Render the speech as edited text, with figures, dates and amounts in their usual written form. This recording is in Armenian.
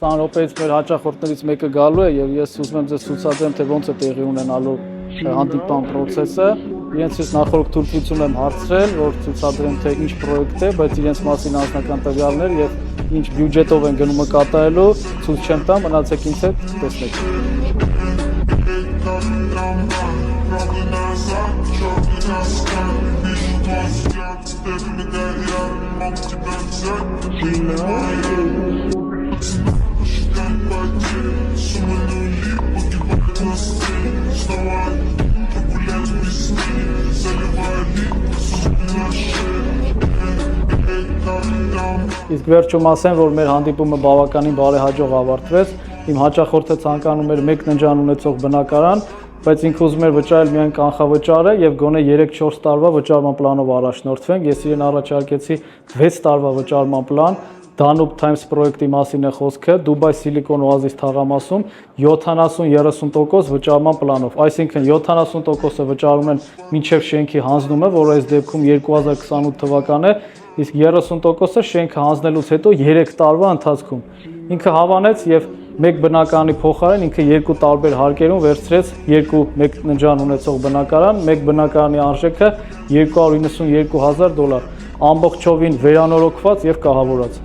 20 րոպեից մեր հաճախորդներից մեկը գալու է եւ ես ուզում եմ ձեզ ցուցադրեմ, թե ոնց է տեղի ունենալու հանդիպման process-ը։ Իրենց ես նախորդ թույլտվություն եմ հարցրել, որ ցուցադրեմ, թե ինչ պրոյեկտ է, բայց իրենց մասին անձնական տվյալներ եւ ինչ բյուջետով են գնումը կատարելու, ցույց չեմ տա, մնացեք ինձ հետ, տեսնեք։ Իսկ վերջում ասեմ, որ մեր հանդիպումը բավականին բարեհաջող ավարտվեց։ Իմ հաճախորդը ցանկանում էր 1 ննջան ունեցող բնակարան, բայց ինքը ուզում էր վճարել միայն կանխավճարը եւ գոնե 3-4 տարվա վճարման պլանով առաջնորդվենք։ Ես իրեն առաջարկեցի 6 տարվա վճարման պլան, Danube Times պրոյեկտի մասին է խոսքը, Դուբայ Սիլիկոն օազիս թաղամասում 70-30% վճարման պլանով, այսինքն 70%-ը վճարում են մինչև շենքի հանձնումը, որը այս դեպքում 2028 թվական է, իսկ 30%-ը շենքը հանձնելուց հետո 3 տարվա ընթացքում։ Ինքը հավանեց եւ 1 բնակարանի փոխարեն ինքը 2 տարբեր հարկերում վերցրեց 1 ննջան ունեցող բնակարան, 1 բնակարանի արժեքը $292,000, ամբողջովին վերանորոգված եւ կահավորած։